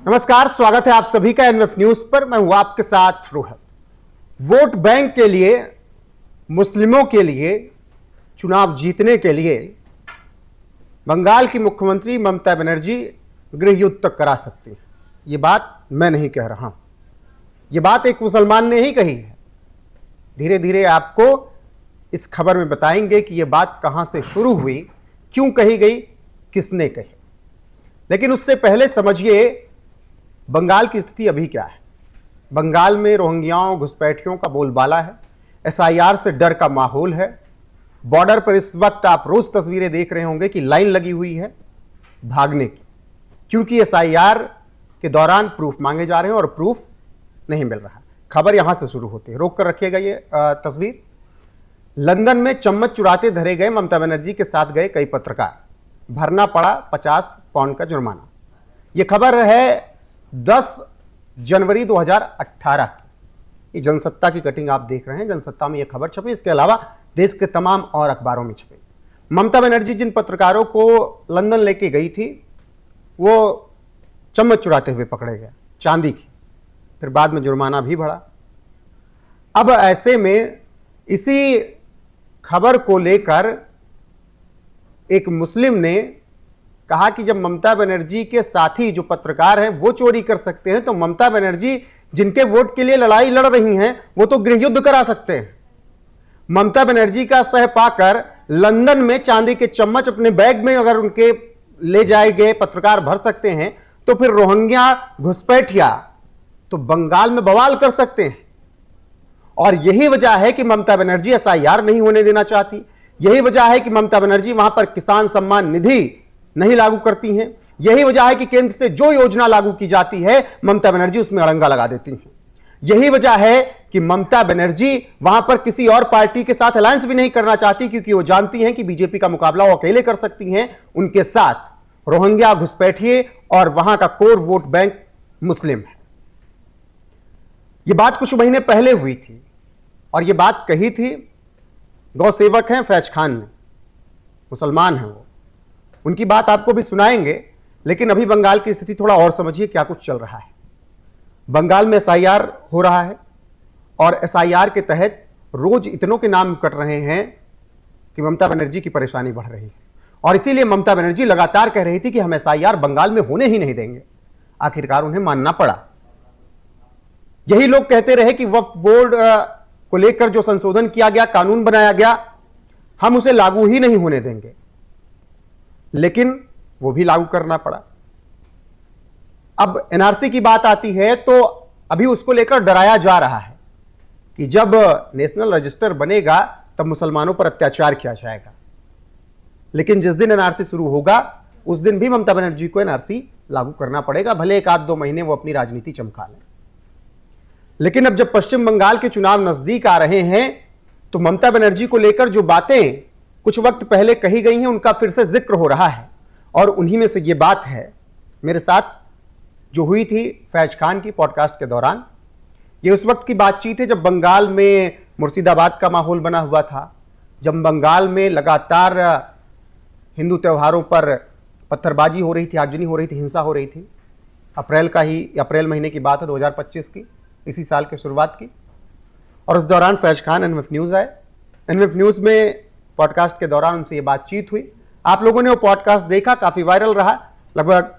नमस्कार, स्वागत है आप सभी का एनएफ न्यूज पर। मैं हूं आपके साथ रोहत। वोट बैंक के लिए, मुस्लिमों के लिए, चुनाव जीतने के लिए बंगाल की मुख्यमंत्री ममता बनर्जी गृह युद्ध तक करा सकती है। यह बात मैं नहीं कह रहा हूं, यह बात एक मुसलमान ने ही कही है। धीरे धीरे आपको इस खबर में बताएंगे कि यह बात कहां से शुरू हुई, क्यों कही गई, किसने कही। लेकिन उससे पहले समझिए बंगाल की स्थिति अभी क्या है। बंगाल में रोहिंग्याओं, घुसपैठियों का बोलबाला है। एसआईआर से डर का माहौल है। बॉर्डर पर इस वक्त आप रोज तस्वीरें देख रहे होंगे कि लाइन लगी हुई है भागने की, क्योंकि एसआईआर के दौरान प्रूफ मांगे जा रहे हैं और प्रूफ नहीं मिल रहा। खबर यहां से शुरू होती है, रोक कर रखिएगा ये तस्वीर। लंदन में चम्मच चुराते धरे गए ममता बनर्जी के साथ गए कई पत्रकार, भरना पड़ा 50 पाउंड का जुर्माना। यह खबर है 10 जनवरी 2018 की। ये जनसत्ता की कटिंग आप देख रहे हैं, जनसत्ता में यह खबर छपी। इसके अलावा देश के तमाम और अखबारों में छपी। ममता बनर्जी जिन पत्रकारों को लंदन लेके गई थी, वो चम्मच चुराते हुए पकड़े गए, चांदी की। फिर बाद में जुर्माना भी बढ़ा। अब ऐसे में इसी खबर को लेकर एक मुस्लिम ने कहा कि जब ममता बनर्जी के साथी जो पत्रकार हैं वो चोरी कर सकते हैं, तो ममता बनर्जी जिनके वोट के लिए लड़ाई लड़ रही हैं वो तो गृह युद्ध करा सकते हैं। ममता बनर्जी का सह पाकर लंदन में चांदी के चम्मच अपने बैग में अगर उनके ले जाए गए पत्रकार भर सकते हैं, तो फिर रोहिंग्या, घुसपैठिया तो बंगाल में बवाल कर सकते हैं। और यही वजह है कि ममता बनर्जी एसआईआर नहीं होने देना चाहती। यही वजह है कि ममता बनर्जी वहां पर किसान सम्मान निधि नहीं लागू करती हैं। यही वजह है कि केंद्र से जो योजना लागू की जाती है ममता बनर्जी उसमें अड़ंगा लगा देती हैं। यही वजह है कि ममता बनर्जी वहां पर किसी और पार्टी के साथ अलायंस भी नहीं करना चाहती, क्योंकि वो जानती हैं कि बीजेपी का मुकाबला वो अकेले कर सकती हैं। उनके साथ रोहिंग्या, घुसपैठिए और वहां का कोर वोट बैंक मुस्लिम है। यह बात कुछ महीने पहले हुई थी और यह बात कही थी गौ सेवक हैं फैज खान ने, मुसलमान हैं वो। उनकी बात आपको भी सुनाएंगे, लेकिन अभी बंगाल की स्थिति थोड़ा और समझिए क्या कुछ चल रहा है। बंगाल में एसआईआर हो रहा है और एसआईआर के तहत रोज इतनों के नाम कट रहे हैं कि ममता बनर्जी की परेशानी बढ़ रही है। और इसीलिए ममता बनर्जी लगातार कह रही थी कि हम एसआईआर बंगाल में होने ही नहीं देंगे। आखिरकार उन्हें मानना पड़ा। यही लोग कहते रहे कि वक्फ बोर्ड को लेकर जो संशोधन किया गया, कानून बनाया गया, हम उसे लागू ही नहीं होने देंगे, लेकिन वो भी लागू करना पड़ा। अब एनआरसी की बात आती है तो अभी उसको लेकर डराया जा रहा है कि जब नेशनल रजिस्टर बनेगा तब मुसलमानों पर अत्याचार किया जाएगा। लेकिन जिस दिन एनआरसी शुरू होगा उस दिन भी ममता बनर्जी को एनआरसी लागू करना पड़ेगा, भले एक आध दो महीने वो अपनी राजनीति चमका लें। लेकिन अब जब पश्चिम बंगाल के चुनाव नजदीक आ रहे हैं तो ममता बनर्जी को लेकर जो बातें कुछ वक्त पहले कही गई हैं उनका फिर से जिक्र हो रहा है। और उन्हीं में से ये बात है मेरे साथ जो हुई थी फैज खान की पॉडकास्ट के दौरान। ये उस वक्त की बातचीत है जब बंगाल में मुर्शिदाबाद का माहौल बना हुआ था, जब बंगाल में लगातार हिंदू त्योहारों पर पत्थरबाजी हो रही थी, आगजनी हो रही थी, हिंसा हो रही थी। अप्रैल महीने की बात है 2025 की, इसी साल की शुरुआत की। और उस दौरान फैज खान एनएफ न्यूज़ आए। एनएफ न्यूज़ में पॉडकास्ट के दौरान उनसे ये बातचीत हुई। आप लोगों ने वो पॉडकास्ट देखा, काफ़ी वायरल रहा। लगभग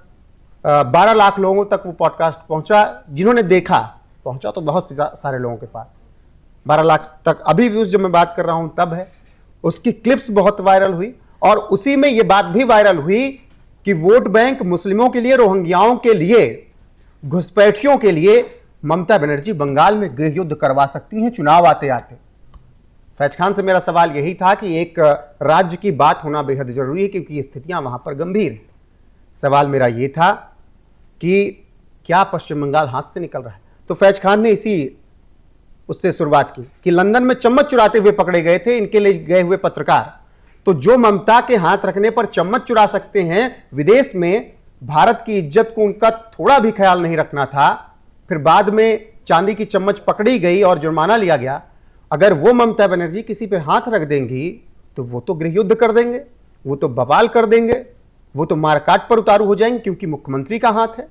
12 लाख लोगों तक वो पॉडकास्ट पहुंचा। जिन्होंने देखा, पहुंचा तो बहुत सारे लोगों के पास, 12 लाख तक अभी व्यूज़ जब मैं बात कर रहा हूं तब है। उसकी क्लिप्स बहुत वायरल हुई और उसी में ये बात भी वायरल हुई कि वोट बैंक मुस्लिमों के लिए, रोहिंग्याओं के लिए, घुसपैठियों के लिए ममता बनर्जी बंगाल में गृह युद्ध करवा सकती हैं चुनाव आते आते। फैज खान से मेरा सवाल यही था कि एक राज्य की बात होना बेहद जरूरी है क्योंकि स्थितियां वहां पर गंभीर हैं। सवाल मेरा यह था कि क्या पश्चिम बंगाल हाथ से निकल रहा है। तो फैज खान ने उससे शुरुआत की कि लंदन में चम्मच चुराते हुए पकड़े गए थे इनके लिए गए हुए पत्रकार। तो जो ममता के हाथ रखने पर चम्मच चुरा सकते हैं, विदेश में भारत की इज्जत को उनका थोड़ा भी ख्याल नहीं रखना था, फिर बाद में चांदी की चम्मच पकड़ी गई और जुर्माना लिया गया। अगर वो ममता बनर्जी किसी पे हाथ रख देंगी तो वो तो गृह युद्ध कर देंगे, वो तो बवाल कर देंगे, वो तो मारकाट पर उतारू हो जाएंगे क्योंकि मुख्यमंत्री का हाथ है।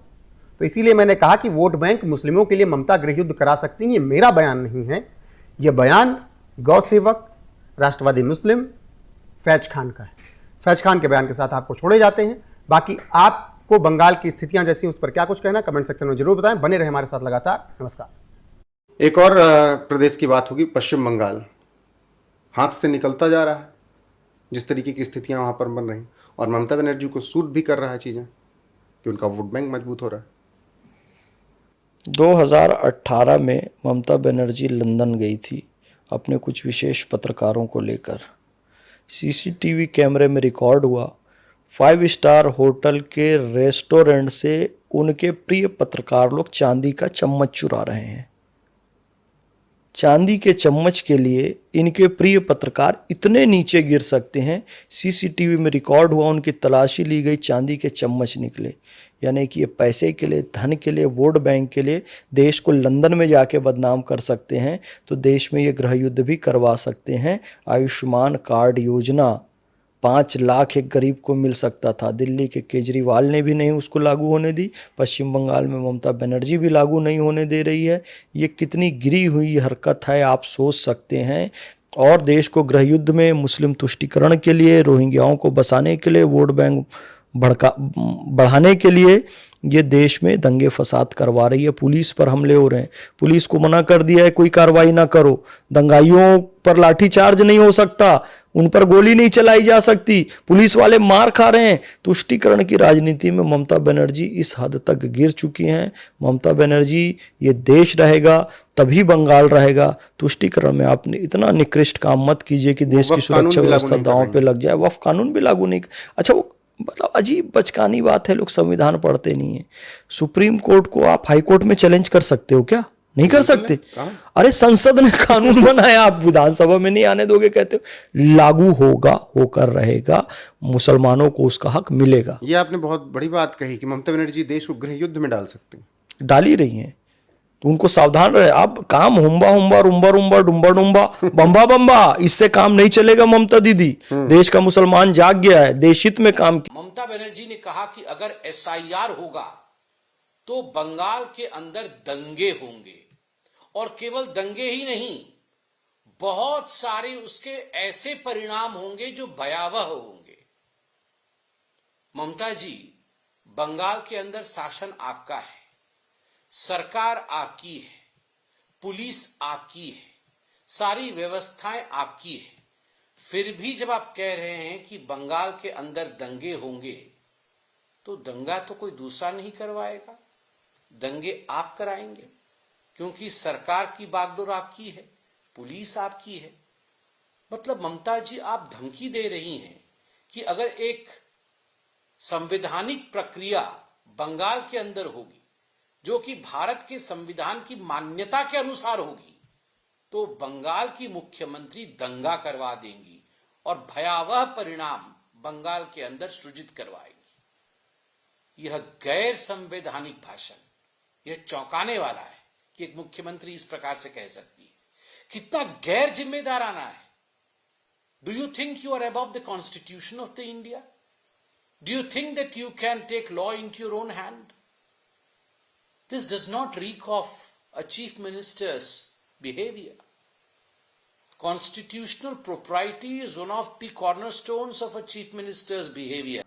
तो इसीलिए मैंने कहा कि वोट बैंक मुस्लिमों के लिए ममता गृह युद्ध करा सकती हैं। ये मेरा बयान नहीं है, यह बयान गौ सेवक राष्ट्रवादी मुस्लिम फैज खान का है। फैज खान के बयान के साथ आपको छोड़े जाते हैं। बाकी आपको बंगाल की स्थितियां जैसी उस पर क्या कुछ कहना, कमेंट सेक्शन में जरूर बताएं। बने रहे हमारे साथ लगातार। नमस्कार। एक और प्रदेश की बात होगी, पश्चिम बंगाल हाथ से निकलता जा रहा है। जिस तरीके की स्थितियां वहां पर बन रही, और ममता बनर्जी को सूट भी कर रहा है चीजें कि उनका वोट बैंक मजबूत हो रहा है। 2018 में ममता बनर्जी लंदन गई थी अपने कुछ विशेष पत्रकारों को लेकर। सीसीटीवी कैमरे में रिकॉर्ड हुआ 5 स्टार होटल के रेस्टोरेंट से उनके प्रिय पत्रकार लोग चांदी का चम्मच चुरा रहे हैं। चांदी के चम्मच के लिए इनके प्रिय पत्रकार इतने नीचे गिर सकते हैं। सीसीटीवी में रिकॉर्ड हुआ, उनकी तलाशी ली गई, चांदी के चम्मच निकले। यानी कि ये पैसे के लिए, धन के लिए, वोट बैंक के लिए देश को लंदन में जाके बदनाम कर सकते हैं, तो देश में ये गृह युद्ध भी करवा सकते हैं। आयुष्मान कार्ड योजना 5 लाख एक गरीब को मिल सकता था। दिल्ली के केजरीवाल ने भी नहीं उसको लागू होने दी। पश्चिम बंगाल में ममता बनर्जी भी लागू नहीं होने दे रही है। ये कितनी गिरी हुई हरकत है, आप सोच सकते हैं। और देश को गृह युद्ध में मुस्लिम तुष्टीकरण के लिए, रोहिंग्याओं को बसाने के लिए, वोट बैंक बढ़ाने के लिए ये देश में दंगे फसाद करवा रही है। पुलिस पर हमले हो रहे हैं, पुलिस को मना कर दिया है कोई कार्रवाई ना करो। दंगाइयों पर लाठीचार्ज नहीं हो सकता, उन पर गोली नहीं चलाई जा सकती, पुलिस वाले मार खा रहे हैं। तुष्टीकरण की राजनीति में ममता बनर्जी इस हद तक गिर चुकी हैं। ममता बनर्जी, ये देश रहेगा तभी बंगाल रहेगा। तुष्टीकरण में आपने इतना निकृष्ट काम मत कीजिए कि देश की सुरक्षा व्यवस्था दांव पे लग जाए। वक्फ कानून भी लागू नहीं। अच्छा, वो मतलब अजीब बचकानी बात है, लोग संविधान पढ़ते नहीं है। सुप्रीम कोर्ट को आप हाई कोर्ट में चैलेंज कर सकते हो क्या? नहीं कर सकते। अरे संसद ने कानून बनाया, आप विधानसभा में नहीं आने दोगे, कहते हो लागू होगा, होकर रहेगा, मुसलमानों को उसका हक मिलेगा। ये आपने बहुत बड़ी बात कही कि ममता बनर्जी देश को गृह युद्ध में डाल सकते हैं, डाल ही रही हैं। तो उनको सावधान रहे। अब काम हुम्बा हुम्बा, रुम्बा रुम्बा, डुम्बा डुम्बा, बम्बा बम्बा, इससे काम नहीं चलेगा। ममता दीदी, देश का मुसलमान जाग गया है, देशहित में काम। ममता बनर्जी ने कहा कि अगर एसआईआर होगा तो बंगाल के अंदर दंगे होंगे, और केवल दंगे ही नहीं, बहुत सारे उसके ऐसे परिणाम होंगे जो भयावह होंगे। ममता जी, बंगाल के अंदर शासन आपका है, सरकार आपकी है, पुलिस आपकी है, सारी व्यवस्थाएं आपकी है। फिर भी जब आप कह रहे हैं कि बंगाल के अंदर दंगे होंगे, तो दंगा तो कोई दूसरा नहीं करवाएगा, दंगे आप कराएंगे, क्योंकि सरकार की बागडोर आपकी है, पुलिस आपकी है। मतलब ममता जी, आप धमकी दे रही हैं कि अगर एक संवैधानिक प्रक्रिया बंगाल के अंदर होगी जो कि भारत के संविधान की मान्यता के अनुसार होगी, तो बंगाल की मुख्यमंत्री दंगा करवा देंगी और भयावह परिणाम बंगाल के अंदर सृजित करवाएंगी। यह गैर संवैधानिक भाषण, यह चौंकाने वाला है कि एक मुख्यमंत्री इस प्रकार से कह सकती है। कितना गैर जिम्मेदाराना है। Do you think you are above the constitution of the India? Do you think that you can take law into your own hand? This does not reek of a chief minister's behavior. Constitutional propriety is one of the cornerstones of a chief minister's behavior.